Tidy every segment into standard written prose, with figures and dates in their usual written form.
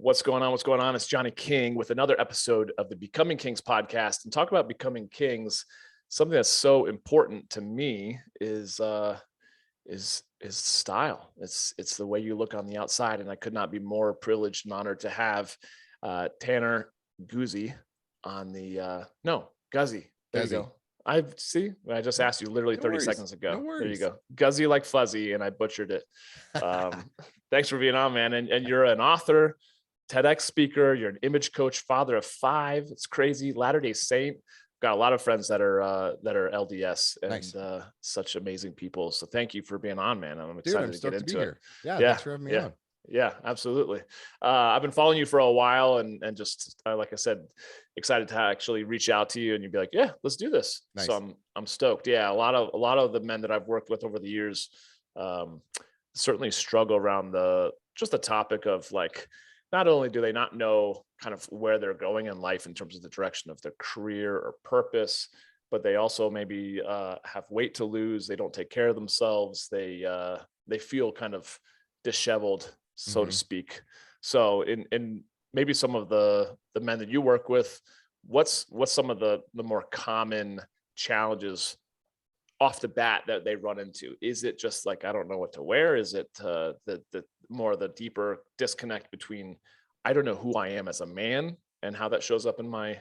What's going on? What's going on? It's Johnny King with another episode of the Becoming Kings podcast. And talk about becoming kings. Something that's so important to me is style. It's the way you look on the outside. And I could not be more privileged and honored to have Tanner Guzy on the Guzy. There you go. I just asked you literally 30 seconds ago. There you go. Guzy like fuzzy, and I butchered it. Thanks for being on, man. And you're an author, TEDx speaker, you're an image coach, father of 5. It's crazy. Latter-day Saint. Got a lot of friends that are LDS and nice. Such amazing people. So thank you for being on, man. I'm excited to get into it. Here. Yeah, thanks for having me on. Yeah, absolutely. I've been following you for a while, and just like I said, excited to actually reach out to you, and you'd be like, "Yeah, let's do this." Nice. So I'm stoked. Yeah, a lot of the men that I've worked with over the years certainly struggle around the topic of like, not only do they not know kind of where they're going in life in terms of the direction of their career or purpose, but they also maybe have weight to lose. They don't take care of themselves. They feel kind of disheveled, so to speak. So in maybe some of the men that you work with, what's some of the more common challenges off the bat that they run into? Is it just like, I don't know what to wear? Is it the more the deeper disconnect between, I don't know who I am as a man and how that shows up in my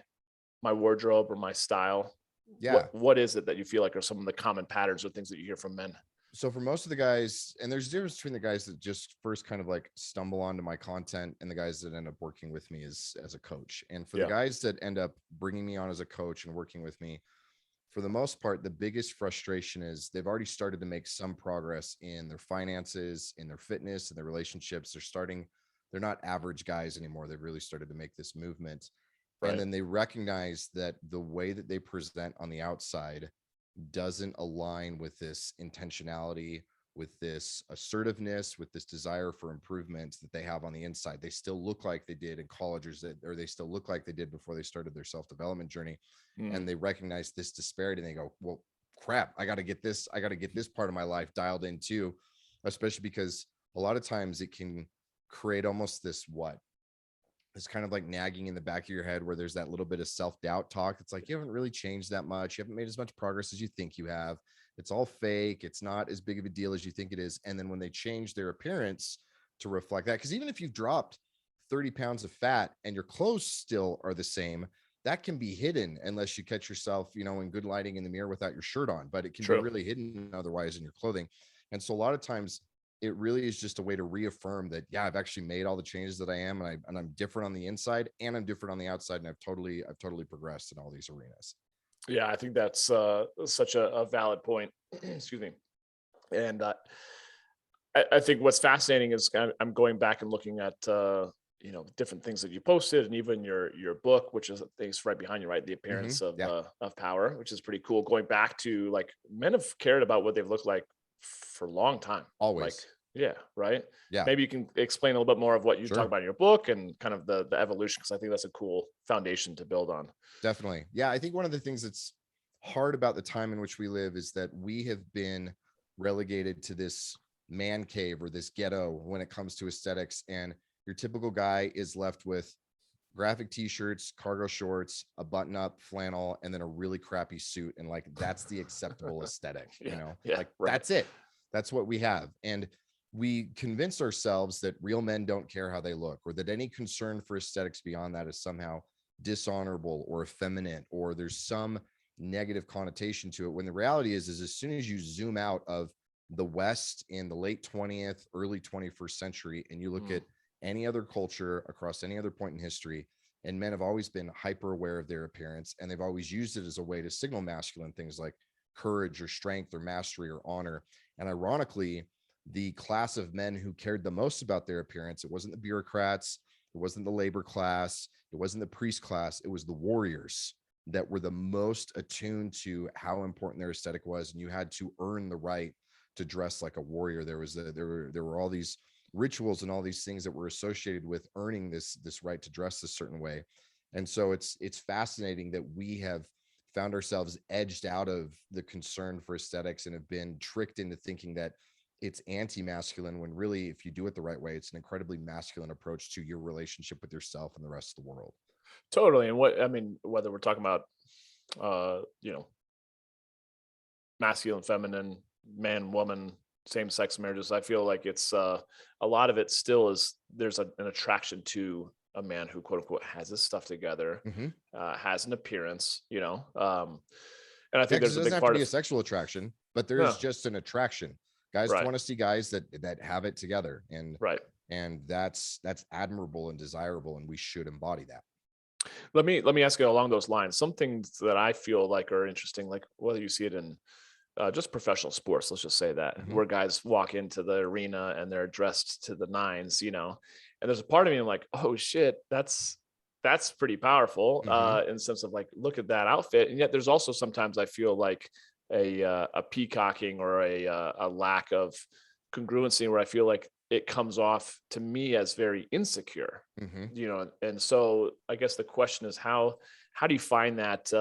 wardrobe or my style? Yeah. What is it that you feel like are some of the common patterns or things that you hear from men? So for most of the guys, and there's a difference between the guys that just first kind of like stumble onto my content and the guys that end up working with me as a coach. And for the guys that end up bringing me on as a coach and working with me, for the most part, the biggest frustration is they've already started to make some progress in their finances, in their fitness, in their relationships. They're not average guys anymore. They've really started to make this movement. Right. And then they recognize that the way that they present on the outside doesn't align with this intentionality, with this assertiveness, with this desire for improvements that they have on the inside. They still look like they did in college, or they still look like they did before they started their self-development journey. And they recognize this disparity and they go, well, crap, I got to get this part of my life dialed in too, especially because a lot of times it can create almost this it's kind of like nagging in the back of your head where there's that little bit of self-doubt talk. It's like, you haven't really changed that much. You haven't made as much progress as you think you have. It's all fake. It's not as big of a deal as you think it is. And then when they change their appearance to reflect that, because even if you've dropped 30 pounds of fat and your clothes still are the same, that can be hidden unless you catch yourself, in good lighting in the mirror without your shirt on, but it can be really hidden otherwise in your clothing. And so a lot of times it really is just a way to reaffirm that, yeah, I've actually made all the changes that I am, and I'm different on the inside and I'm different on the outside. And I've totally progressed in all these arenas. Yeah, I think that's such a valid point. Excuse me. And I think what's fascinating is I'm going back and looking at different things that you posted, and even your book, which is, I think, it's right behind you, right? The Appearance of Power, which is pretty cool. Going back to, like, men have cared about what they've looked like for a long time. Always. Right. Yeah. Maybe you can explain a little bit more of what you talk about in your book and kind of the evolution, because I think that's a cool foundation to build on. Definitely. Yeah. I think one of the things that's hard about the time in which we live is that we have been relegated to this man cave or this ghetto when it comes to aesthetics. And your typical guy is left with graphic t-shirts, cargo shorts, a button-up flannel, and then a really crappy suit. And like, that's the acceptable aesthetic, That's it. That's what we have. And we convince ourselves that real men don't care how they look, or that any concern for aesthetics beyond that is somehow dishonorable or effeminate, or there's some negative connotation to it. When the reality is as soon as you zoom out of the West in the late 20th, early 21st century, and you look at any other culture across any other point in history, and men have always been hyper aware of their appearance, and they've always used it as a way to signal masculine things like courage or strength or mastery or honor. And ironically, the class of men who cared the most about their appearance, it wasn't the bureaucrats, it wasn't the labor class, it wasn't the priest class, it was the warriors that were the most attuned to how important their aesthetic was. And you had to earn the right to dress like a warrior. There were all these rituals and all these things that were associated with earning this right to dress a certain way. And so it's fascinating that we have found ourselves edged out of the concern for aesthetics and have been tricked into thinking that it's anti-masculine, when really, if you do it the right way, it's an incredibly masculine approach to your relationship with yourself and the rest of the world. Totally. And what I mean, whether we're talking about you know, masculine, feminine, man, woman, same sex marriages, I feel like it's a lot of it still is there's an attraction to a man who quote unquote has his stuff together, Mm-hmm. has an appearance, you know. And I Yeah, think because there's it a doesn't big have to part be a of sexual attraction, but there is no, just an attraction. Guys right, want to see guys that have it together, right. and that's admirable and desirable, and we should embody that. Let me ask you along those lines. Some things that I feel like are interesting, like whether you see it in just professional sports, let's just say that, Mm-hmm. where guys walk into the arena and they're dressed to the nines, you know, and there's a part of me I'm like, oh shit, that's pretty powerful Mm-hmm. in the sense of like, look at that outfit. And yet there's also sometimes I feel like a peacocking or a lack of congruency where I feel like it comes off to me as very insecure, Mm-hmm. you know. And so I guess the question is how do you find that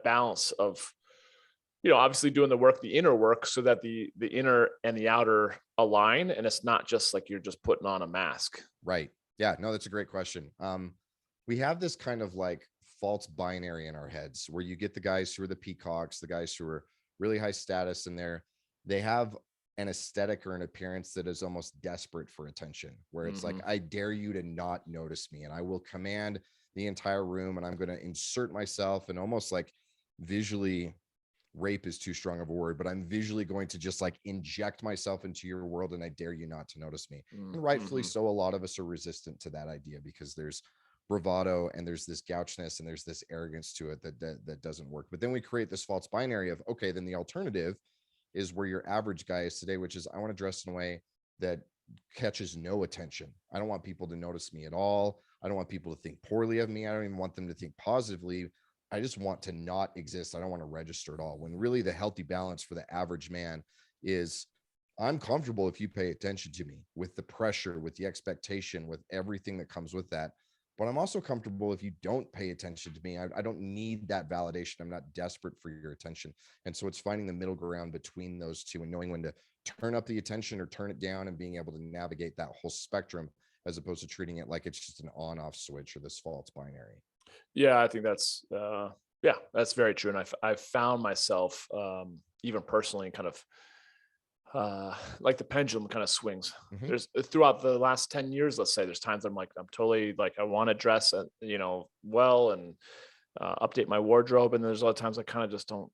balance of, you know, obviously doing the work, the inner work, so that the inner and the outer align, and it's not just like you're just putting on a mask. Right. Yeah. No, that's a great question. We have this kind of like false binary in our heads where you get the guys who are the peacocks, the guys who are really high status, and they have an aesthetic or an appearance that is almost desperate for attention, where it's like, Hmm. I dare you to not notice me, and I will command the entire room, and I'm going to insert myself and almost like visually, rape is too strong of a word, but I'm visually going to just like inject myself into your world, and I dare you not to notice me. And rightfully Mm-hmm. so, a lot of us are resistant to that idea because there's bravado and there's this gouchness and there's this arrogance to it that doesn't work. But then we create this false binary of, okay, then the alternative is where your average guy is today, which is, I want to dress in a way that catches no attention. I don't want people to notice me at all. I don't want people to think poorly of me. I don't even want them to think positively. I just want to not exist. I don't want to register at all. When really the healthy balance for the average man is, I'm comfortable if you pay attention to me, with the pressure, with the expectation, with everything that comes with that. But I'm also comfortable if you don't pay attention to me. I don't need that validation. I'm not desperate for your attention. And so it's finding the middle ground between those two and knowing when to turn up the attention or turn it down, and being able to navigate that whole spectrum, as opposed to treating it like it's just an on off switch or this false binary. Yeah, I think that's yeah, that's very true. And I've found myself even personally kind of like the pendulum kind of swings. Mm-hmm. There's throughout the last 10 years, let's say, there's times I'm like, I'm totally like, I want to dress, you know, well, and update my wardrobe. And there's a lot of times I kind of just don't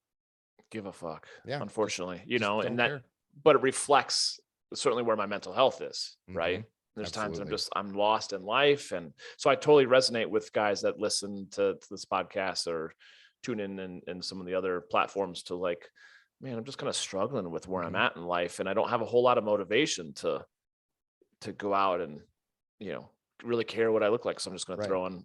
give a fuck, Yeah. unfortunately, you Just know, and don't that, care. but it reflects certainly where my mental health is, Mm-hmm. right? There's times Absolutely. I'm lost in life. And so I totally resonate with guys that listen to this podcast or tune in and some of the other platforms to like, man, I'm just kind of struggling with where I'm Mm-hmm. at in life. And I don't have a whole lot of motivation to go out and, you know, really care what I look like. So I'm just going to Right. throw on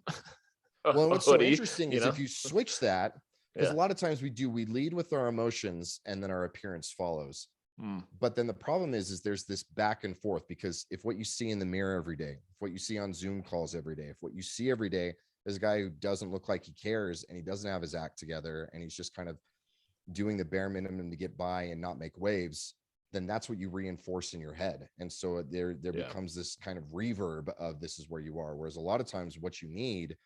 a Well, and what's so hoodie, interesting you is know? if you switch that, because a Yeah. lot of times we lead with our emotions and then our appearance follows. Mm, But then the problem is there's this back and forth, because if what you see in the mirror every day, if what you see on Zoom calls every day, if what you see every day is a guy who doesn't look like he cares, and he doesn't have his act together, and he's just kind of doing the bare minimum to get by and not make waves, then that's what you reinforce in your head. And so there yeah. becomes this kind of reverb of, this is where you are. Whereas a lot of times what you need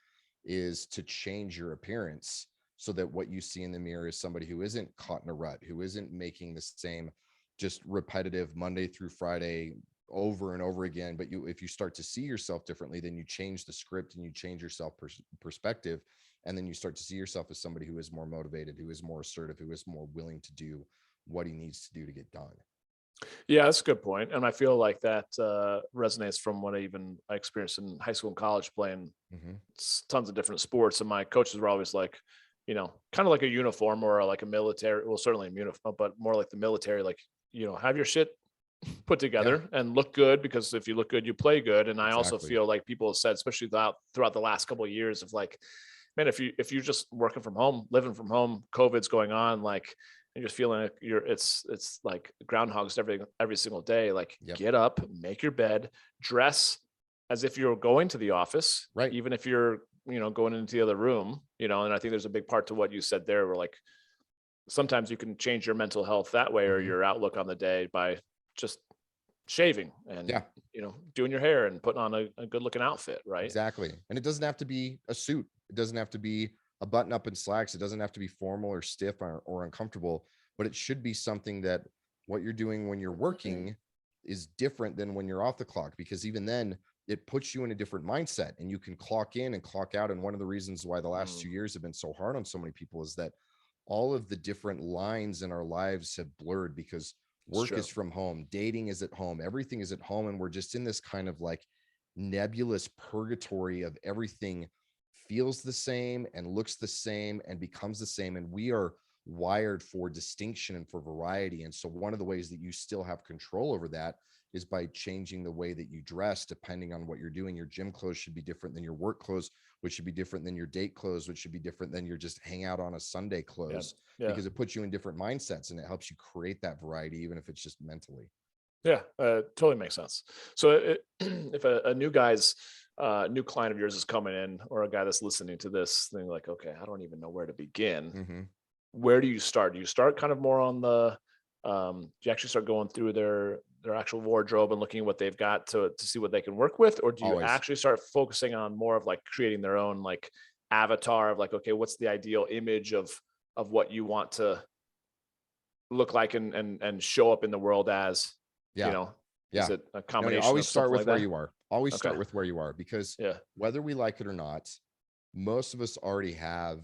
is to change your appearance, so that what you see in the mirror is somebody who isn't caught in a rut, who isn't making the same just repetitive Monday through Friday over and over again. But if you start to see yourself differently, then you change the script and you change your self perspective, and then you start to see yourself as somebody who is more motivated, who is more assertive, who is more willing to do what he needs to do to get done. Yeah, that's a good point. And I feel like that resonates from what I experienced in high school and college playing Mm-hmm. tons of different sports. And my coaches were always like, you know, kind of like a uniform or like a military, well, certainly a uniform, but more like the military, like, you know, have your shit put Yeah, together and look good, because if you look good, you play good. And I also exactly. feel like people have said, especially throughout the last couple of years, of like, man, if you're just working from home, living from home, COVID's going on, like, and you're feeling like it's like groundhogs every single day. Like, Yep. get up, make your bed, dress as if you're going to the office, Right. even if you're, you know, going into the other room, you know. And I think there's a big part to what you said there, where like sometimes you can change your mental health that way, or Mm-hmm. your outlook on the day, by just shaving and, Yeah, doing your hair and putting on a good looking outfit, right? exactly. And it doesn't have to be a suit. It doesn't have to be a button up and slacks. It doesn't have to be formal or stiff or uncomfortable, but it should be something that what you're doing when you're working is different than when you're off the clock, because even then it puts you in a different mindset and you can clock in and clock out. And one of the reasons why the last 2 years have been so hard on so many people is that all of the different lines in our lives have blurred, because It's work true. is from home, dating is at home, everything is at home. And we're just in this kind of like nebulous purgatory of everything feels the same and looks the same and becomes the same. And we are wired for distinction and for variety. And so one of the ways that you still have control over that is by changing the way that you dress depending on what you're doing. Your gym clothes should be different than your work clothes, which should be different than your date clothes, which should be different than your just hang out on a Sunday Yeah. clothes, Yeah. because it puts you in different mindsets and it helps you create that variety, even if it's just mentally. Yeah. Totally makes sense. So if a new guy's new client of yours is coming in, or a guy that's listening to this thing, like, okay, I don't even know where to begin. Mm-hmm. Where do you start? Do you start kind of more on the do you actually start going through their actual wardrobe and looking at what they've got to see what they can work with? Or do you Always. actually start focusing on more of like creating their own like avatar of like, okay, what's the ideal image of what you want to look like and show up in the world as, you Yeah. know, is Yeah. it a No, you combination always of start something with like where that? you are. Always Okay. start with where you are, because Yeah. whether we like it or not, most of us already have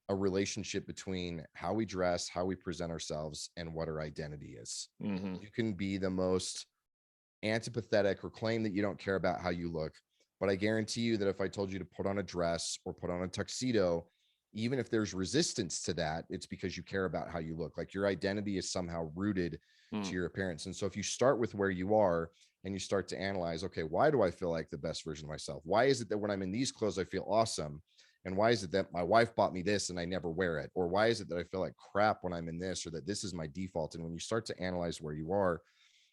a relationship between how we dress, how we present ourselves, and what our identity is. Hmm. You can be the most antipathetic or claim that you don't care about how you look, but I guarantee you that if I told you to put on a dress or put on a tuxedo, even if there's resistance to that, it's because you care about how you look. Like your identity is somehow rooted to Mm. your appearance. And so if you start with where you are and you start to analyze, okay, why do I feel like the best version of myself? Why is it that when I'm in these clothes I feel awesome? And why is it that my wife bought me this and I never wear it? Or why is it that I feel like crap when I'm in this, or that this is my default? And when you start to analyze where you are,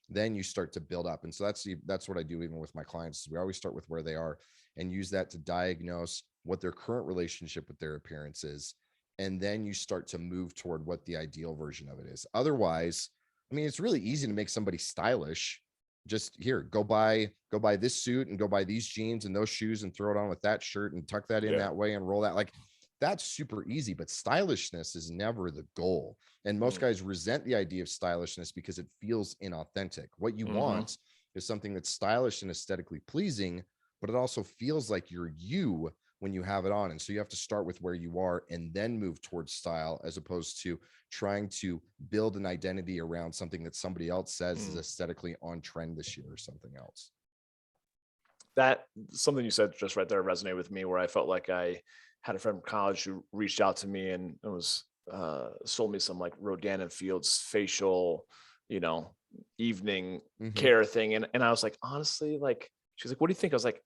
then you start to build up. And so that's what I do even with my clients. We always start with where they are and use that to diagnose what their current relationship with their appearance is. And then you start to move toward what the ideal version of it is. Otherwise, I mean, it's really easy to make somebody stylish. Just here, go buy this suit and go buy these jeans and those shoes and throw it on with that shirt and tuck that in Yeah. that way and roll that. Like, that's super easy, but stylishness is never the goal. And most Mm. guys resent the idea of stylishness because it feels inauthentic. What you Hmm. want is something that's stylish and aesthetically pleasing, but it also feels like you're you when you have it on. And so you have to start with where you are and then move towards style, as opposed to trying to build an identity around something that somebody else says is Mm. aesthetically on trend this year or something else. That something you said just right there resonated with me, where I felt like I had a friend from college who reached out to me and it was sold me some like Rodan and Fields facial, you know, evening Mm-hmm. care thing. And I was like, honestly, like, she's like, what do you think? I was like,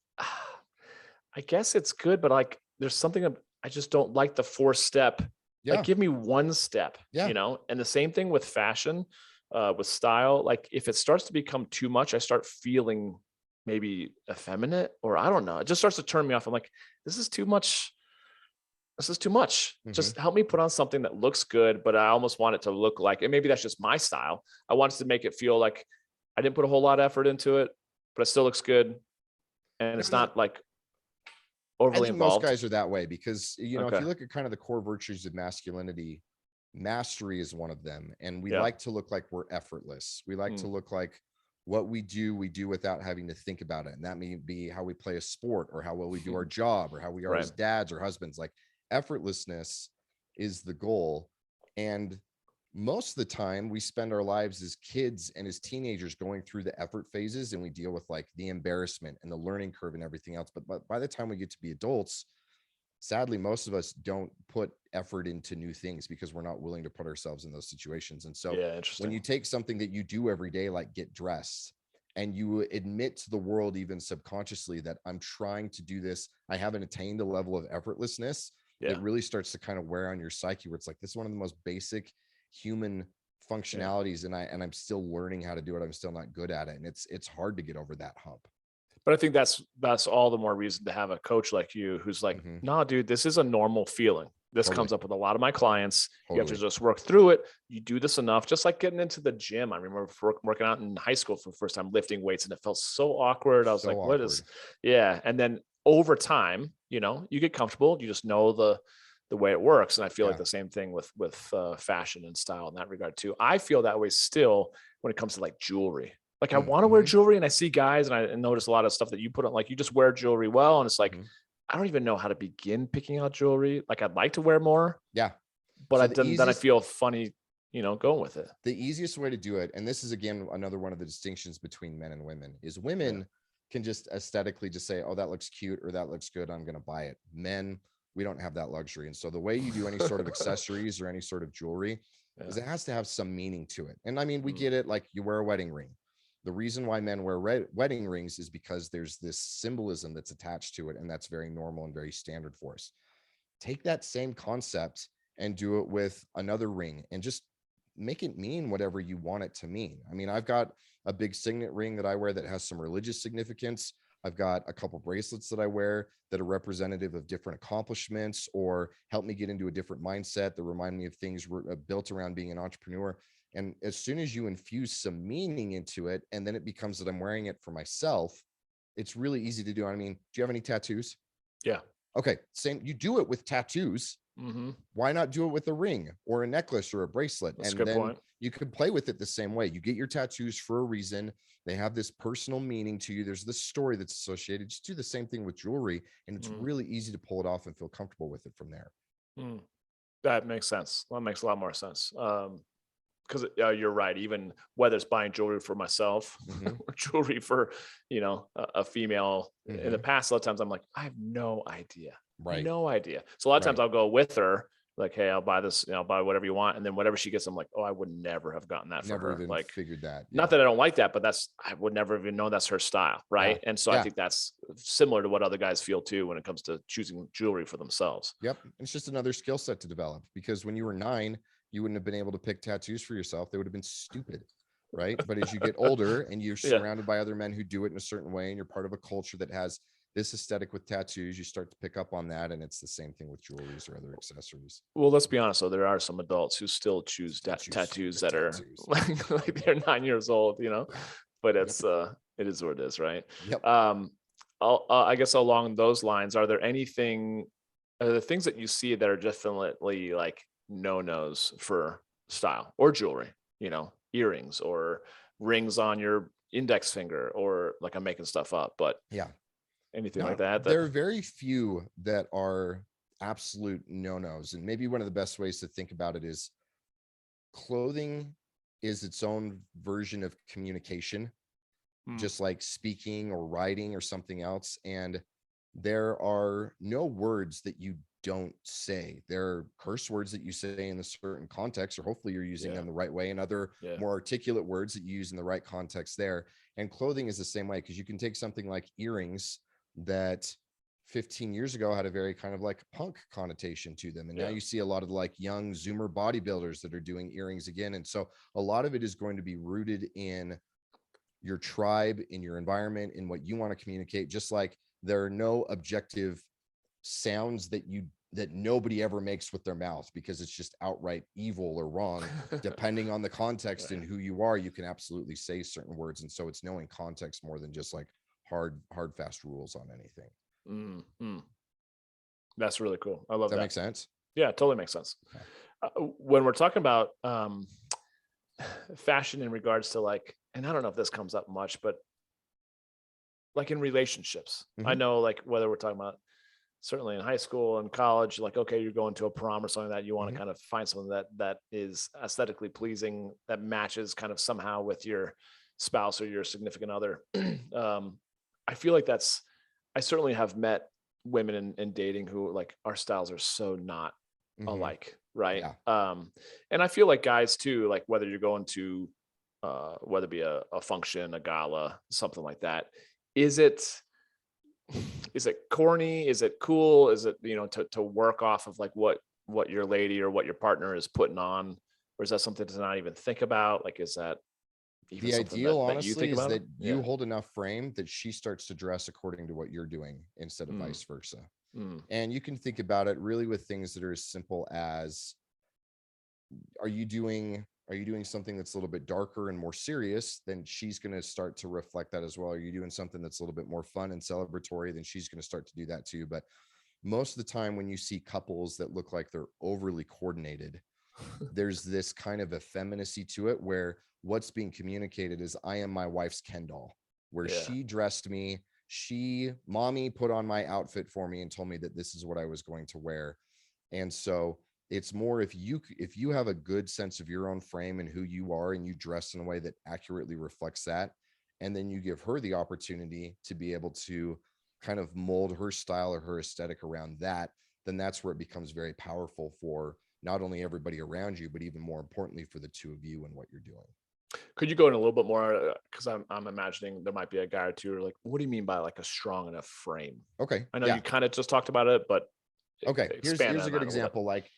I guess it's good, but like there's something I just don't like the 4-step. Like, Yeah. give me one step, Yeah. and the same thing with fashion, with style. Like if it starts to become too much, I start feeling maybe effeminate, or I don't know. It just starts to turn me off. I'm like, this is too much. This is too much. Mm-hmm. Just help me put on something that looks good, but I almost want it to look like, and maybe that's just my style. I want it to make it feel like I didn't put a whole lot of effort into it, but it still looks good. And it's not like I overly think most involved. guys are that way because, if Okay. you look at kind of the core virtues of masculinity, mastery is one of them. And we Yeah. like to look like we're effortless. We like to Mm. look like what we do without having to think about it. And that may be how we play a sport, or how well we do our job, or how we are Right. as dads or husbands. Like, effortlessness is the goal. And most of the time we spend our lives as kids and as teenagers going through the effort phases, and we deal with like the embarrassment and the learning curve and everything else. But by the time we get to be adults, sadly, most of us don't put effort into new things because we're not willing to put ourselves in those situations. And so Yeah. when Interesting. you take something that you do every day, like get dressed, and you admit to the world, even subconsciously, that I'm trying to do this, I haven't attained a level of effortlessness, it Yeah. really starts to kind of wear on your psyche, where it's like, this is one of the most basic human Yeah. functionalities, and I'm still learning how to do it. I'm still not good at it. And it's hard to get over that hump. But I think that's all the more reason to have a coach like you who's like, Hmm. no, dude, this is a normal feeling. This Totally. comes up with a lot of my clients. You have to Totally. just work through it. You do this enough, just like getting into the gym. I remember working out in high school for the first time, lifting weights, and it felt so awkward. I was So like, what is, awkward. yeah. And then over time, you know, you get comfortable. You just know the way it works. And I feel like Yeah. the same thing with fashion and style in that regard too. I feel that way still when it comes to like jewelry. Like I want to wear Mm-hmm. jewelry, and I see guys, and I notice a lot of stuff that you put on, like you just wear jewelry well. And it's like, Mm-hmm. I don't even know how to begin picking out jewelry. Like I'd like to wear more, Yeah. but So then I feel funny, you know, going with it. the easiest way to do it, and this is again another one of the distinctions between men and women, is Yeah. women can just aesthetically just say, oh, that looks cute or that looks good, I'm going to buy it. Men, we don't have that luxury. And so the way you do any sort of accessories or any sort of jewelry is it has to have some meaning to it. And I mean, we get it, like you wear a wedding ring. The reason why men wear wedding rings is because there's this symbolism that's attached to it, and that's very normal and very standard for us. Take that same concept and do it with another ring and just make it mean whatever you want it to mean. I mean, I've got a big signet ring that I wear that has some religious significance. I've got a couple bracelets that I wear that are representative of different accomplishments or help me get into a different mindset that remind me of things built around being an entrepreneur. And as soon as you infuse some meaning into it, and then it becomes that I'm wearing it for myself, it's really easy to do. I mean, do you have any tattoos? Yeah. Okay, same. You do it with tattoos. Why not do it with a ring or a necklace or a bracelet? That's a And good then point. you can play with it the same way. You get your tattoos for a reason. They have this personal meaning to you. There's this story that's associated. Just do the same thing with jewelry, and it's really easy to pull it off and feel comfortable with it from there. That makes sense. That makes a lot more sense. Because you're right. Even whether it's buying jewelry for myself or jewelry for, you know, a female. In the past, a lot of times I'm like, I have no idea. Right. No idea. So a lot of times Right. I'll go with her, like, hey, I'll buy this, you know, I'll buy whatever you want. And then whatever she gets, I'm like, oh, I would never have gotten that for Never her. even Like, figured that. not that I don't like that, but I would never even know that's her style. Yeah. Right. And so I Yeah. think that's similar to what other guys feel too when it comes to choosing jewelry for themselves. Yep. It's just another skill set to develop, because when you were 9, you wouldn't have been able to pick tattoos for yourself. They would have been stupid. Right. But as you get older and you're Yeah. surrounded by other men who do it in a certain way, and you're part of a culture that has this aesthetic with tattoos, you start to pick up on that. And it's the same thing with jewelries or other accessories. Well, let's be honest, though, there are some adults who still choose tattoos that are like they're 9 years old, you know, but it's it is what it is, right? Yep. I guess along those lines, are there the things that you see that are definitely like no-nos for style or jewelry, you know, earrings or rings on your index finger, or like I'm making stuff up, but Yeah. anything No, like that? there are very few that are absolute no-nos. And maybe one of the best ways to think about it is clothing is its own version of communication, just like speaking or writing or something else. And there are no words that you don't say. There are curse words that you say in a certain context, or hopefully you're using them the right way, and other more articulate words that you use in the right context there. And clothing is the same way, because you can take something like earrings that 15 years ago had a very kind of like punk connotation to them. And now you see a lot of like young Zoomer bodybuilders that are doing earrings again. And so a lot of it is going to be rooted in your tribe, in your environment, in what you want to communicate. Just like there are no objective sounds that nobody ever makes with their mouth, because it's just outright evil or wrong. Depending on the context and who you are, you can absolutely say certain words. And so it's knowing context more than just like hard fast rules on anything. That's really cool. I love that. Does that make sense? Yeah, it totally makes sense. When we're talking about fashion in regards to like, and I don't know if this comes up much, but like in relationships, I know like whether we're talking about certainly in high school and college, like, okay, you're going to a prom or something that you want to kind of find something that is aesthetically pleasing, that matches kind of somehow with your spouse or your significant other. I feel like I certainly have met women in dating who like our styles are so not alike. Right. Yeah. And I feel like guys too, like whether you're going to, whether it be a function, a gala, something like that, is it corny? Is it cool? Is it, you know, to work off of like what your lady or what your partner is putting on? Or is that something to not even think about? Like, is that even the something ideal, that you honestly, think is about? that you hold enough frame that she starts to dress according to what you're doing instead of vice versa. And you can think about it really with things that are as simple as, are you doing something that's a little bit darker and more serious? Then she's going to start to reflect that as well. Are you doing something that's a little bit more fun and celebratory? Then she's going to start to do that too. But most of the time when you see couples that look like they're overly coordinated, there's this kind of effeminacy to it, where what's being communicated is, I am my wife's Ken doll, where she dressed me, mommy put on my outfit for me and told me that this is what I was going to wear. And so it's more, if you have a good sense of your own frame and who you are, and you dress in a way that accurately reflects that, and then you give her the opportunity to be able to kind of mold her style or her aesthetic around that, then that's where it becomes very powerful for not only everybody around you, but even more importantly for the two of you and what you're doing. Could you go in a little bit more? Because I'm imagining there might be a guy or two who are like, what do you mean by like a strong enough frame? Okay. I know you kind of just talked about it, but okay, expand here's on a good that example. Like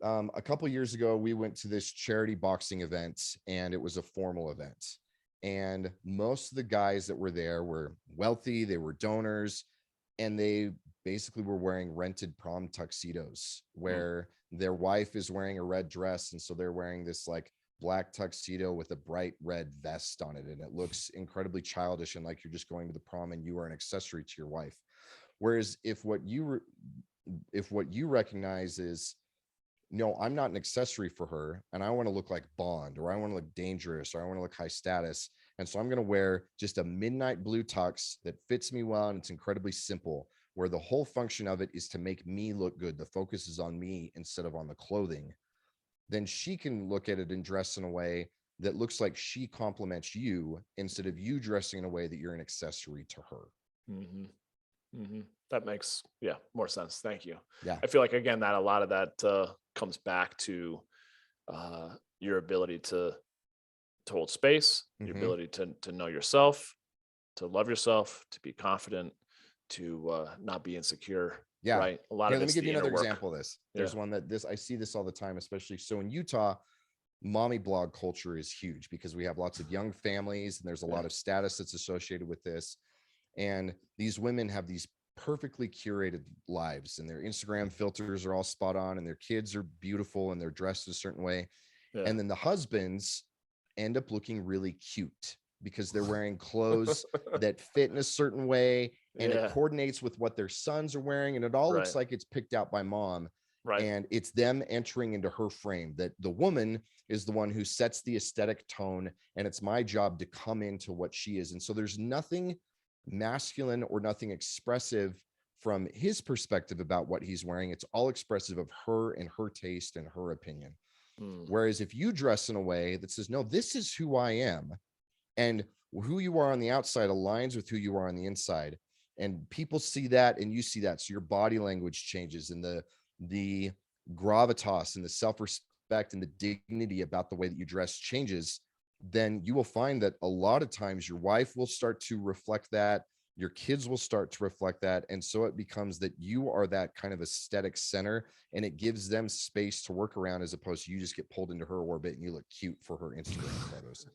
a couple years ago, we went to this charity boxing event, and it was a formal event. And most of the guys that were there were wealthy, they were donors, and they basically were wearing rented prom tuxedos, where their wife is wearing a red dress, and so they're wearing this like black tuxedo with a bright red vest on it, and it looks incredibly childish and like you're just going to the prom and you are an accessory to your wife. Whereas if what you recognize is, no, I'm not an accessory for her, and I want to look like Bond, or I want to look dangerous, or I want to look high status, and so I'm going to wear just a midnight blue tux that fits me well, and it's incredibly simple, where the whole function of it is to make me look good. The focus is on me instead of on the clothing. Then she can look at it and dress in a way that looks like she compliments you, instead of you dressing in a way that you're an accessory to her. That makes more sense. Thank you. Yeah. I feel like, again, that a lot of that comes back to your ability to hold space, your ability to know yourself, to love yourself, to be confident, to not be insecure. Yeah. Right. A lot of let me give you another work. example of this. There's one that I see this all the time, especially so in Utah. Mommy blog culture is huge because we have lots of young families, and there's a lot of status that's associated with this. And these women have these perfectly curated lives, and their Instagram filters are all spot on, and their kids are beautiful, and they're dressed a certain way. And then the husbands end up looking really cute because they're wearing clothes that fit in a certain way, and it coordinates with what their sons are wearing, and it all looks like it's picked out by mom. And it's them entering into her frame, that the woman is the one who sets the aesthetic tone, and it's my job to come into what she is. And so there's nothing masculine or nothing expressive from his perspective about what he's wearing. It's all expressive of her and her taste and her opinion. Whereas if you dress in a way that says, no, this is who I am, and who you are on the outside aligns with who you are on the inside, and people see that and you see that, so your body language changes, and the gravitas and the self-respect and the dignity about the way that you dress changes, then you will find that a lot of times your wife will start to reflect that, your kids will start to reflect that. And so it becomes that you are that kind of aesthetic center, and it gives them space to work around, as opposed to you just get pulled into her orbit and you look cute for her Instagram photos.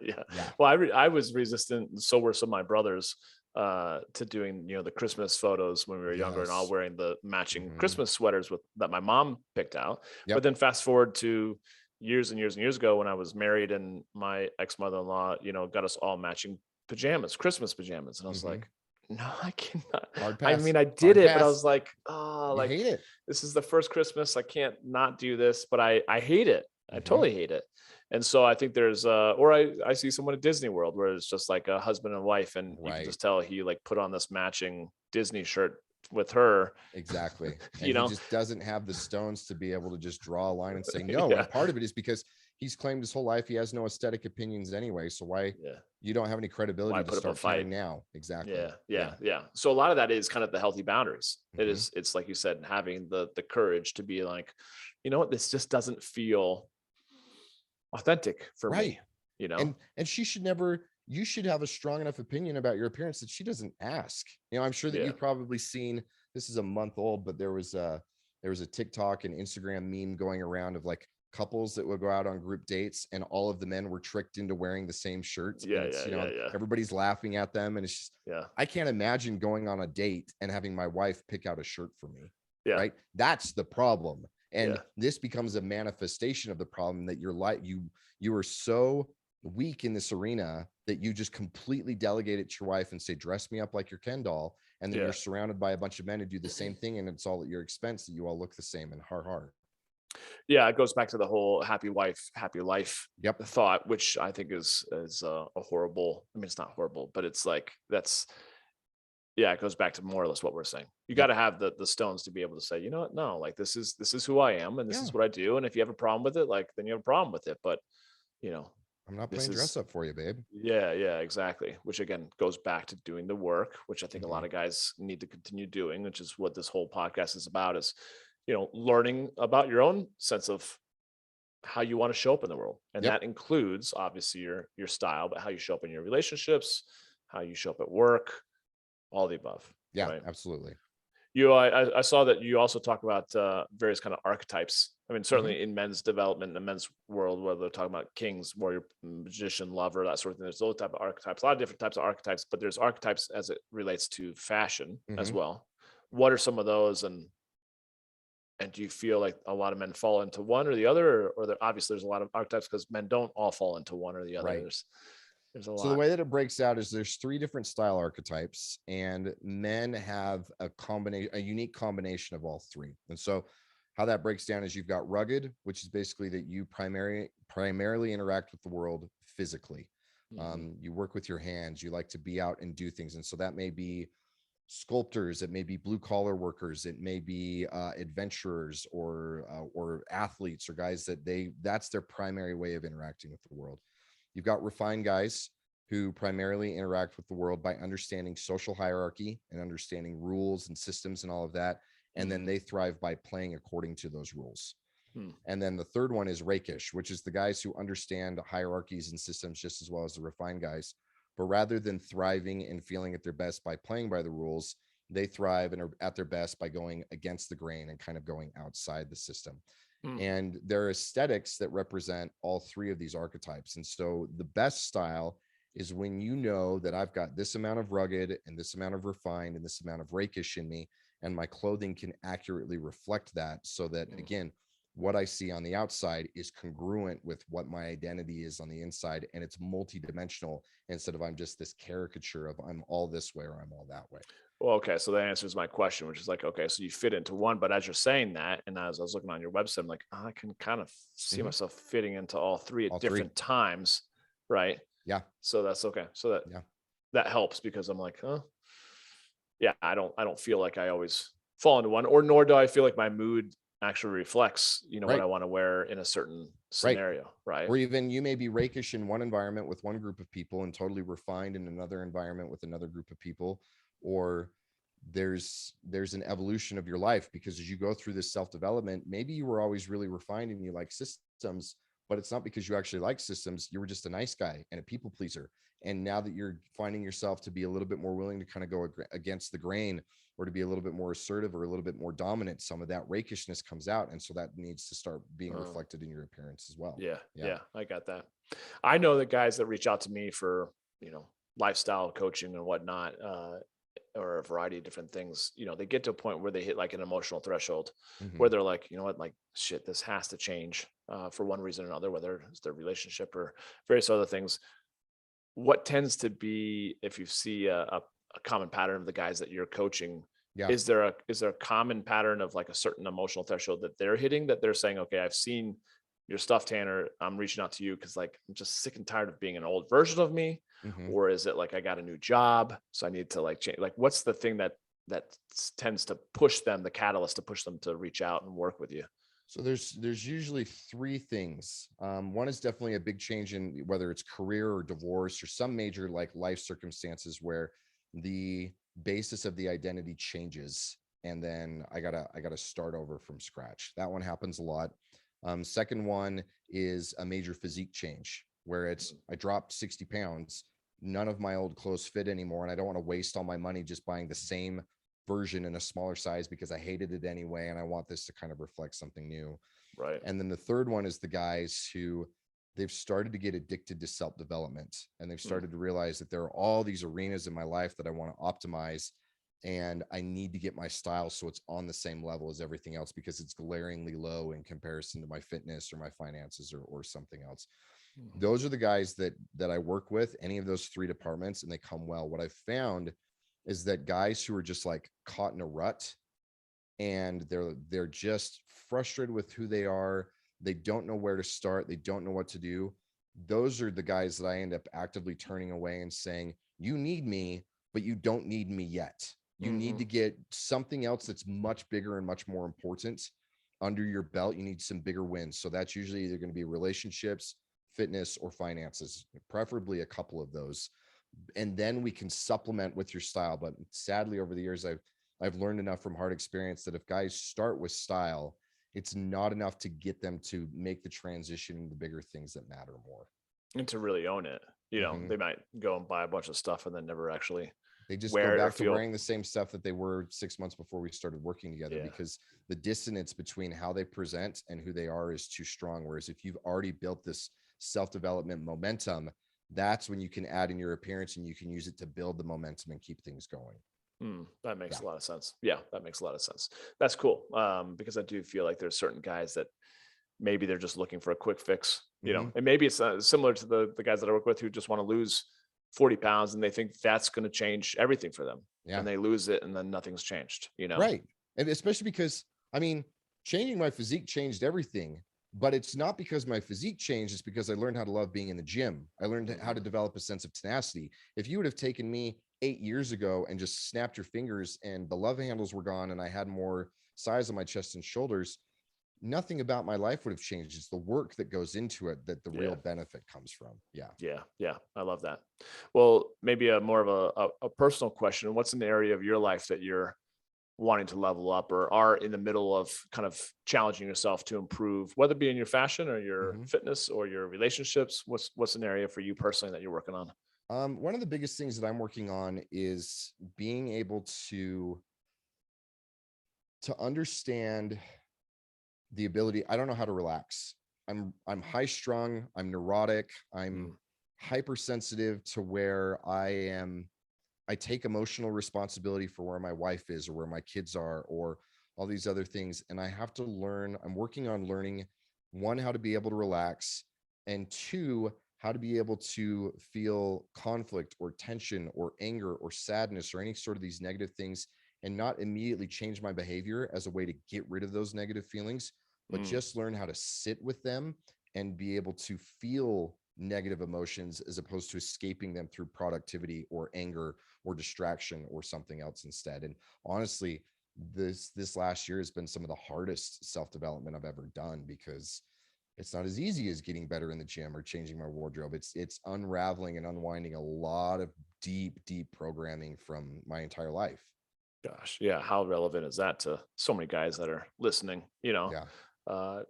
Yeah. Well, I was resistant, so were some of my brothers, to doing the Christmas photos when we were younger, and all wearing the matching Christmas sweaters that my mom picked out. But then fast forward to years and years and years ago, when I was married, and my ex-mother-in-law got us all matching pajamas, Christmas pajamas, and I was like, no, I cannot. I mean, I did it, but I was like, oh, like, hate it. This is the first Christmas, I can't not do this, but I hate it. I totally hate it. And so I think there's or I see someone at Disney World where it's just like a husband and wife, and you can just tell he like put on this matching Disney shirt with her. Exactly. And he just doesn't have the stones to be able to just draw a line and say no. Yeah. And part of it is because he's claimed his whole life he has no aesthetic opinions anyway. So why you don't have any credibility to start fighting now? Exactly. Yeah. So a lot of that is kind of the healthy boundaries. It's like you said, having the courage to be like, you know what, this just doesn't feel authentic for me. And she should never, you should have a strong enough opinion about your appearance that she doesn't ask. I'm sure that you've probably seen, this is a month old, but there was a TikTok and Instagram meme going around of like couples that would go out on group dates and all of the men were tricked into wearing the same shirts. Yeah, And it's, yeah, yeah, yeah. everybody's laughing at them. And it's just, Yeah. I can't imagine going on a date and having my wife pick out a shirt for me. Yeah. Right. That's the problem. And Yeah. this becomes a manifestation of the problem that you are so weak in this arena that you just completely delegate it to your wife and say, dress me up like your Ken doll. And then Yeah. you're surrounded by a bunch of men who do the same thing. And it's all at your expense that you all look the same and har. Yeah, it goes back to the whole happy wife, happy life Yep. thought, which I think is a horrible. I mean, it's not horrible, but it's like yeah, it goes back to more or less what we're saying. You got to have the stones to be able to say, you know what, no, like this is who I am, and this is what I do. And if you have a problem with it, like then you have a problem with it. But you know, I'm not playing dress up for you, babe. Yeah, exactly. Which again goes back to doing the work, which I think a lot of guys need to continue doing, which is what this whole podcast is about, is, learning about your own sense of how you want to show up in the world. And that includes obviously your style, but how you show up in your relationships, how you show up at work, all the above. Yeah, right? absolutely. I saw that you also talk about various kind of archetypes. I mean, certainly in men's development, in the men's world, where they're talking about kings, warrior, magician, lover, that sort of thing. There's those type of archetypes, a lot of different types of archetypes, but there's archetypes as it relates to fashion as well. What are some of those, and do you feel like a lot of men fall into one or the other, or obviously there's a lot of archetypes because men don't all fall into one or the other. Right. There's a lot. So the way that it breaks out is there's 3 different style archetypes, and men have a unique combination of all 3. And so how that breaks down is you've got rugged, which is basically that you primarily interact with the world physically. You work with your hands, you like to be out and do things. And so that may be sculptors, it may be blue collar workers, it may be adventurers or athletes, or guys that's their primary way of interacting with the world. You've got refined guys who primarily interact with the world by understanding social hierarchy and understanding rules and systems and all of that. And then they thrive by playing according to those rules. And then the third one is rakish, which is the guys who understand hierarchies and systems just as well as the refined guys. But rather than thriving and feeling at their best by playing by the rules, they thrive and are at their best by going against the grain and kind of going outside the system. And there are aesthetics that represent all 3 of these archetypes. And so the best style is when you know that I've got this amount of rugged and this amount of refined and this amount of rakish in me, and my clothing can accurately reflect that, so that again, what I see on the outside is congruent with what my identity is on the inside, and it's multidimensional instead of I'm just this caricature of I'm all this way or I'm all that way. Well, okay, so that answers my question, which is like, okay, so you fit into one, but as you're saying that, and as I was looking on your website, I'm like, I can kind of see myself fitting into all 3 at different times, right? Yeah. So that's okay. So that helps, because I'm like, yeah, I don't feel like I always fall into one, or nor do I feel like my mood actually reflects, what I want to wear in a certain scenario, right? Or even you may be rakish in one environment with one group of people and totally refined in another environment with another group of people. Or there's an evolution of your life, because as you go through this self-development, maybe you were always really refined and you like systems, but it's not because you actually like systems. You were just a nice guy and a people pleaser. And now that you're finding yourself to be a little bit more willing to kind of go against the grain, or to be a little bit more assertive or a little bit more dominant, some of that rakishness comes out. And so that needs to start being reflected in your appearance as well. Yeah, I got that. I know that guys that reach out to me for, lifestyle coaching and whatnot, or a variety of different things, they get to a point where they hit like an emotional threshold where they're like, you know what, like shit, this has to change for one reason or another, whether it's their relationship or various other things. What tends to be, if you see a common pattern of the guys that you're coaching, is there a common pattern of like a certain emotional threshold that they're hitting, that they're saying, okay, I've seen your stuff, Tanner, I'm reaching out to you because like I'm just sick and tired of being an old version of me? Or is it like I got a new job, so I need to like change? Like, what's the thing that tends to push them, the catalyst to push them to reach out and work with you? So there's usually 3 things. One is definitely a big change in whether it's career or divorce or some major like life circumstances where the basis of the identity changes, and then I gotta start over from scratch. That one happens a lot. Second one is a major physique change, where it's I dropped 60 pounds, none of my old clothes fit anymore, and I don't want to waste all my money just buying the same version in a smaller size because I hated it anyway, and I want this to kind of reflect something new. Right. And then the third one is the guys who they've started to get addicted to self-development, and they've Mm. started to realize that there are all these arenas in my life that I want to optimize, and I need to get my style so it's on the same level as everything else, because it's glaringly low in comparison to my fitness or my finances or something else. Mhm. Those are the guys that I work with, any of those three departments, and they come well. What I've found is that guys who are just like caught in a rut, and they're just frustrated with who they are, they don't know where to start, they don't know what to do, those are the guys that I end up actively turning away and saying, you need me, but you don't need me yet. You need Mhm. to get something else that's much bigger and much more important under your belt. You need some bigger wins. So that's usually either going to be relationships, fitness, or finances, preferably a couple of those, and then we can supplement with your style. But sadly, over the years, I've learned enough from hard experience that if guys start with style, it's not enough to get them to make the transition into the bigger things that matter more. And to really own it, Mhm. they might go and buy a bunch of stuff and then never actually They just go wear it or back to feel. wearing the same stuff that they were 6 months before we started working together, Yeah. because the dissonance between how they present and who they are is too strong. Whereas if you've already built this self-development momentum, that's when you can add in your appearance and you can use it to build the momentum and keep things going. That makes Yeah. a lot of sense. Yeah, that makes a lot of sense. That's cool. Because I do feel like there's certain guys that maybe they're just looking for a quick fix, Hmm. and maybe it's similar to the guys that I work with who just want to lose 40 pounds and they think that's going to change everything for them. Yeah. And they lose it and then nothing's changed. Right. And especially because, I mean, changing my physique changed everything, but it's not because my physique changed. It's because I learned how to love being in the gym. I learned how Hmm. to develop a sense of tenacity. If you would have taken me 8 years ago and just snapped your fingers and the love handles were gone and I had more size on my chest and shoulders, nothing about my life would have changed. It's the work that goes into it that the real Yeah. benefit comes from. Yeah. Yeah. Yeah. I love that. Well, maybe a more of a personal question. What's an area of your life that you're wanting to level up or are in the middle of kind of challenging yourself to improve, whether it be in your fashion or your Mhm. fitness or your relationships? What's an area for you personally that you're working on? One of the biggest things that I'm working on is being able to understand the ability. I don't know how to relax. I'm high strung, I'm neurotic, I'm Mm, hypersensitive to where I take emotional responsibility for where my wife is or where my kids are or all these other things, and I have to learn. I'm working on learning, one, how to be able to relax, and two, how to be able to feel conflict or tension or anger or sadness or any sort of these negative things, and not immediately change my behavior as a way to get rid of those negative feelings, but mm, just learn how to sit with them and be able to feel negative emotions as opposed to escaping them through productivity or anger or distraction or something else instead. And honestly, this last year has been some of the hardest self-development I've ever done, because it's not as easy as getting better in the gym or changing my wardrobe. It's unraveling and unwinding a lot of deep programming from my entire life. gosh, yeah. How relevant is that to so many guys that are listening? Yeah.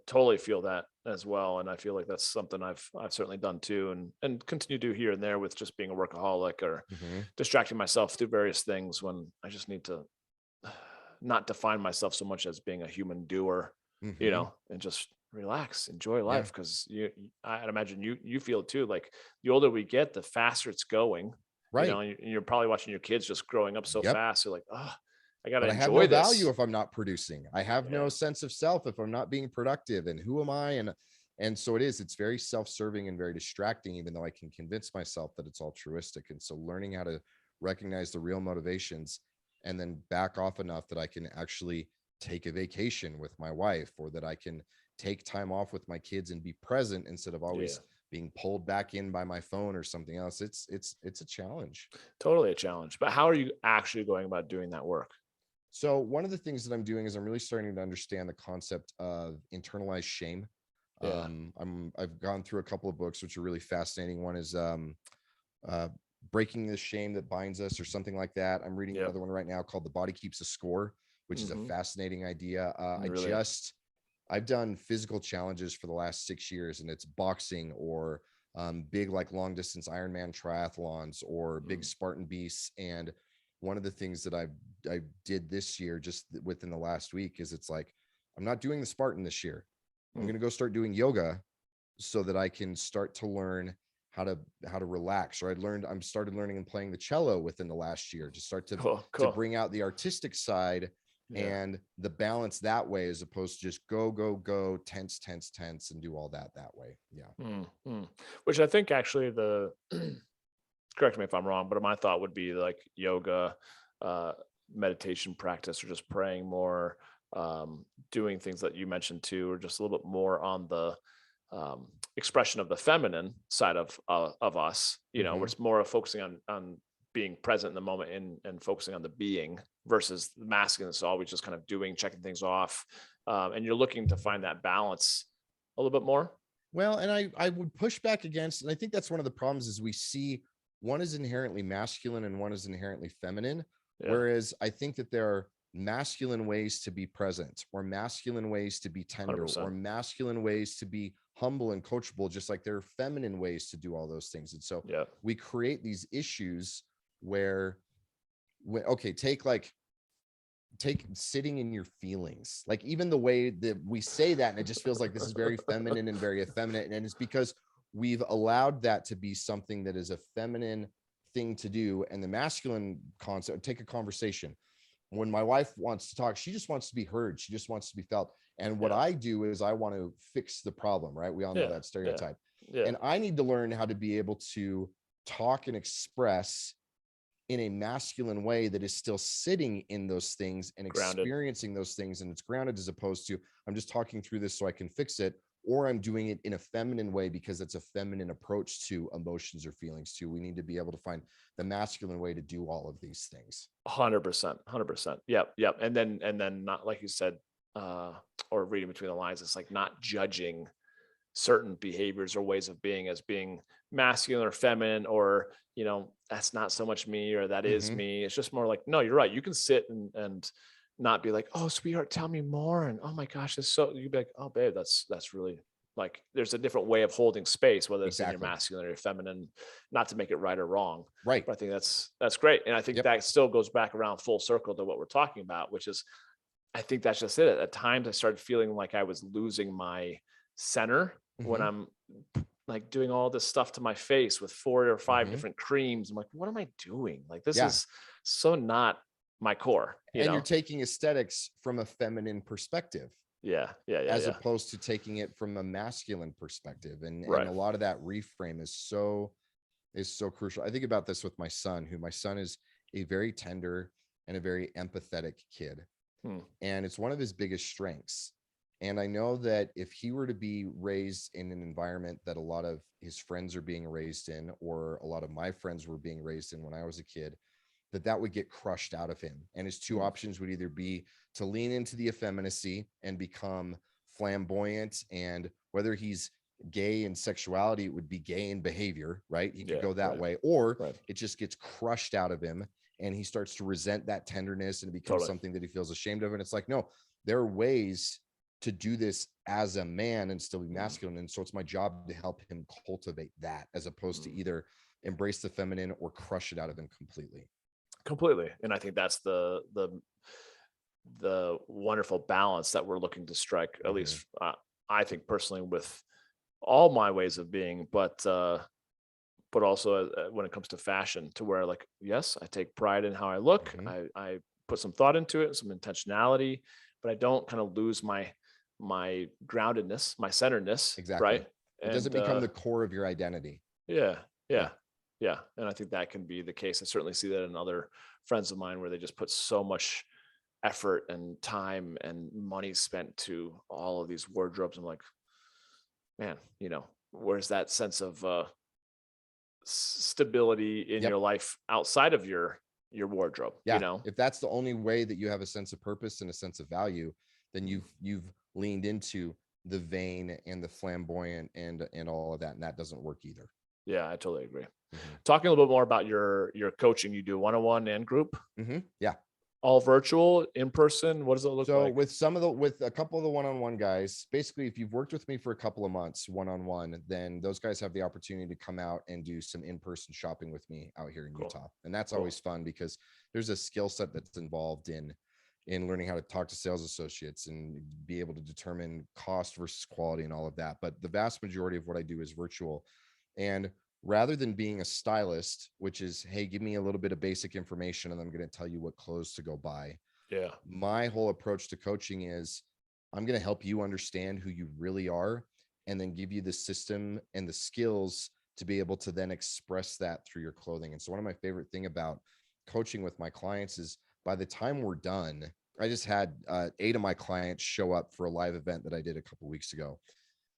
Totally feel that as well, and I feel like that's something I've certainly done too, and continue to do here and there with just being a workaholic or Hmm. distracting myself through various things when I just need to not define myself so much as being a human doer, Hmm. and just relax, enjoy Yeah. life. Because I'd imagine you feel it too. Like the older we get, the faster it's going. Right. And you're probably watching your kids just growing up so Yep. fast. You're like, oh, I got to But I have no enjoy value this. if I'm not producing. I have no Yeah. sense of self if I'm not being productive. And who am I? And so it's very self-serving and very distracting, even though I can convince myself that it's altruistic. And so learning how to recognize the real motivations and then back off enough that I can actually take a vacation with my wife, or that I can take time off with my kids and be present instead of Yeah. always being pulled back in by my phone or something else. It's a challenge. Totally a challenge. But how are you actually going about doing that work? So one of the things that I'm doing is I'm really starting to understand the concept of internalized shame. Yeah. I've gone through a couple of books which are really fascinating. One is uh, Breaking the Shame That Binds Us, or something like that. I'm reading Yep. another one right now called The Body Keeps a Score, which is a Hmm. fascinating idea. Really. I've done physical challenges for the last 6 years, and it's boxing or big, like, long distance Ironman triathlons or big Mm. Spartan beasts. And one of the things that I did this year, just within the last week, is it's like, I'm not doing the Spartan this year. I'm going to go start doing yoga so that I can start to learn how to relax. Or I'm started learning and playing the cello within the last year to start Cool. to bring out the artistic side Yeah. and the balance that way, as opposed to just go tense and do all that way. Yeah. Which I think actually correct me if I'm wrong, but my thought would be like yoga, uh, meditation practice, or just praying more, doing things that you mentioned too, or just a little bit more on the expression of the feminine side of us. Where Mhm. it's more of focusing on being present in the moment and focusing on the being versus the masculine. It's always just kind of doing, checking things off, and you're looking to find that balance a little bit more. Well, and I would push back against, and I think that's one of the problems is we see one is inherently masculine and one is inherently feminine. Yeah, Whereas I think that there are masculine ways to be present, or masculine ways to be hundred tender, or percent. masculine ways to be humble and coachable, just like there are feminine ways to do all those things. And so Yeah, we create these issues where, okay, take sitting in your feelings, like even the way that we say that, and it just feels like this is very feminine and very effeminate, and it's because we've allowed that to be something that is a feminine thing to do. And the masculine concept, take a conversation. When my wife wants to talk, she just wants to be heard, she just wants to be felt. And what yeah, I do is I want to fix the problem, right? We all know yeah, that yeah, stereotype. yeah. And I need to learn how to be able to talk and express in a masculine way that is still sitting in those things and Grounded. experiencing those things, and it's grounded, as opposed to I'm just talking through this so I can fix it, or I'm doing it in a feminine way because it's a feminine approach to emotions or feelings too. We need to be able to find the masculine way to do all of these things. 100%. 100%. Yep. Yep. And then not like you said, uh, or reading between the lines, it's like not judging certain behaviors or ways of being as being masculine or feminine, or that's not so much me, or that is Mm-hmm. me. It's just more like, no, you're right, you can sit and not be like, oh sweetheart, tell me more, and oh my gosh, it's so, you'd be like, oh babe, that's really, like, there's a different way of holding space, whether it's in your Exactly. masculine or your feminine, not to make it right or wrong. Right. But I think that's great, and I think Yep. that still goes back around full circle to what we're talking about, which is, I think that's just it. At times I started feeling like I was losing my center when Mm-hmm. I'm like doing all this stuff to my face with 4 or 5 Mm-hmm. different creams. I'm like, what am I doing? Like, this Yeah. is so not my core, you And you're know? taking aesthetics from a feminine perspective, Yeah, yeah, yeah, as yeah. opposed to taking it from a masculine perspective. And Right. a lot of that reframe is so crucial. I think about this with my son, who my son is a very tender and a very empathetic kid. Hmm. And it's one of his biggest strengths. And I know that if he were to be raised in an environment that a lot of his friends are being raised in, or a lot of my friends were being raised in when I was a kid, that would get crushed out of him. And his two Hmm. options would either be to lean into the effeminacy and become flamboyant, and whether he's gay in sexuality, it would be gay in behavior, right? He could Yeah, go that right, way, or right. it just gets crushed out of him and he starts to resent that tenderness and it becomes Totally. something that he feels ashamed of. And it's like, no, there are ways to do this as a man and still be Mm, masculine. And so it's my job to help him cultivate that, as opposed to mm. either embrace the feminine or crush it out of him completely. Completely. And I think that's the wonderful balance that we're looking to strike, at Mm-hmm. least, I think personally, with all my ways of being, but also, when it comes to fashion, to where, like, yes, I take pride in how I look. Mm-hmm. I put some thought into it, some intentionality, but I don't kind of lose my groundedness, my centeredness, Exactly. right? It doesn't And become the core of your identity. yeah, Yeah. yeah, yeah. And I think that can be the case. I certainly see that in other friends of mine where they just put so much effort and time and money spent to all of these wardrobes. I'm like, man, where's that sense of stability in your Yep. life outside of your wardrobe, Yeah. If that's the only way that you have a sense of purpose and a sense of value, then Mm. you've leaned into the vain and the flamboyant and all of that, and that doesn't work either. Yeah, I totally agree. Mm-hmm. Talking a little bit more about your coaching, you do one-on-one and group, Mm-hmm. Yeah. all virtual, in person, what does it look So like? with a couple of the one-on-one guys, basically, if you've worked with me for a couple of months one-on-one, then those guys have the opportunity to come out and do some in-person shopping with me out here in Cool, Utah. And that's cool. always fun because there's a skill set that's involved in in learning how to talk to sales associates and be able to determine cost versus quality and all of that. But the vast majority of what I do is virtual. And rather than being a stylist, which is, hey, give me a little bit of basic information and I'm going to tell you what clothes to go buy. Yeah. My whole approach to coaching is I'm going to help you understand who you really are and then give you the system and the skills to be able to then express that through your clothing. And so one of my favorite thing about coaching with my clients is by the time we're done, I just had 8 of my clients show up for a live event that I did a couple weeks ago,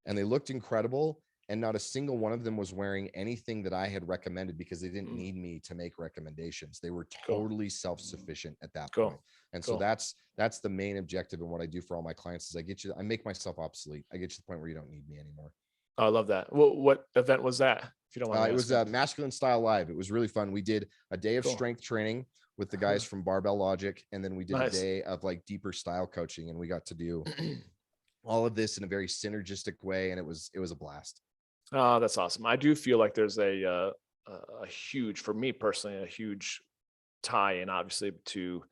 and they looked incredible. And not a single one of them was wearing anything that I had recommended because they didn't need me to make recommendations. They were totally self-sufficient at that point. And so that's the main objective. And what I do for all my clients is I make myself obsolete. I get you to the point where you don't need me anymore. I love that. What event was that? If you don't mind me it was Masculine Style Live. It was really fun. We did a day of strength training with the guys from Barbell Logic. And then we did a day of like deeper style coaching. And we got to do all of this in a very synergistic way. And it was a blast. Oh, that's awesome. I do feel like there's a huge, for me personally, a huge tie in obviously to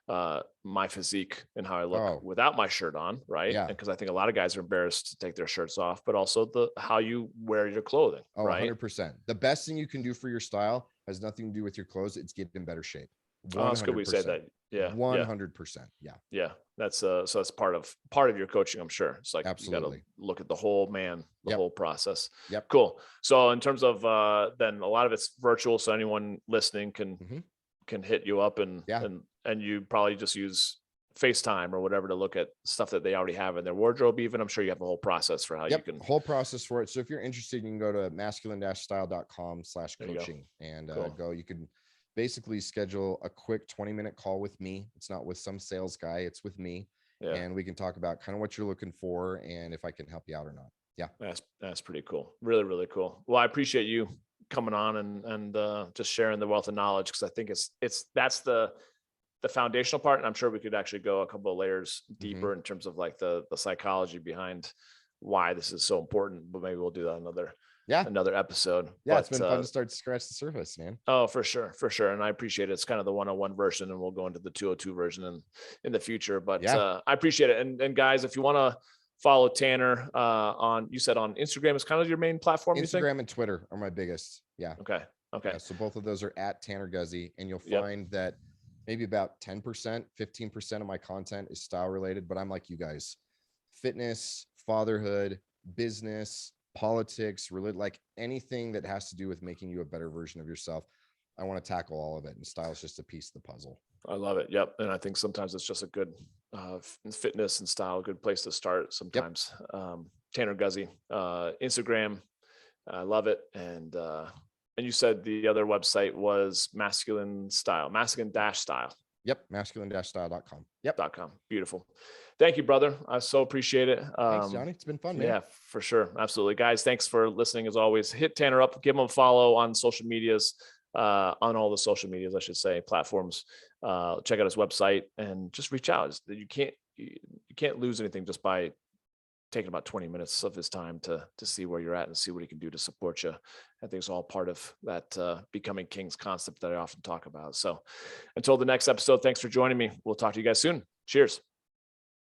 my physique and how I look without my shirt on. Right. Yeah. Because I think a lot of guys are embarrassed to take their shirts off, but also how you wear your clothing. Oh, right? 100%. The best thing you can do for your style has nothing to do with your clothes. It's get in better shape. 100%. Oh, that's good we said that. Yeah. 100%. Yeah. Yeah. That's so that's part of your coaching, I'm sure. It's like absolutely, you got to look at the whole whole process. Yep. Cool. So in terms of then a lot of it's virtual, so anyone listening can hit you up and you probably just use FaceTime or whatever to look at stuff that they already have in their wardrobe. Even I'm sure you have a whole process for how you can whole process for it. So if you're interested, you can go to masculine-style.com/coaching and you can basically schedule a quick 20-minute call with me. It's not with some sales guy, it's with me. And we can talk about kind of what you're looking for and if I can help you out or not. Yeah. That's pretty cool. Really, really cool. Well, I appreciate you coming on and just sharing the wealth of knowledge, because I think that's the foundational part. And I'm sure we could actually go a couple of layers deeper in terms of like the psychology behind why this is so important, but maybe we'll do that another episode. Yeah, it's been fun to start to scratch the surface, man. Oh, for sure. And I appreciate it. It's kind of the 101 version, and we'll go into the 202 version in the future. But I appreciate it. And guys, if you want to follow Tanner you said on Instagram is kind of your main platform. Instagram and Twitter are my biggest. Yeah. Okay. Yeah, so both of those are at Tanner Guzy, and you'll find that maybe about 10%, 15% of my content is style related, but I'm like you guys, fitness, fatherhood, business, politics, religion, like anything that has to do with making you a better version of yourself. I want to tackle all of it, and style is just a piece of the puzzle. I love it. Yep. And I think sometimes it's just a good fitness and style, a good place to start sometimes. Tanner Guzy, Instagram. I love it. And you said the other website was masculine style. Yep. masculine-style.com. .com. Beautiful. Thank you, brother. I so appreciate it. Thanks, Johnny. It's been fun, man. Yeah, for sure. Absolutely. Guys, thanks for listening as always. Hit Tanner up, give him a follow on social medias, on all the social medias, I should say, platforms. Check out his website and just reach out. You can't lose anything just by taking about 20 minutes of his time to see where you're at and see what he can do to support you. I think it's all part of that becoming kings concept that I often talk about. So until the next episode, thanks for joining me. We'll talk to you guys soon. Cheers.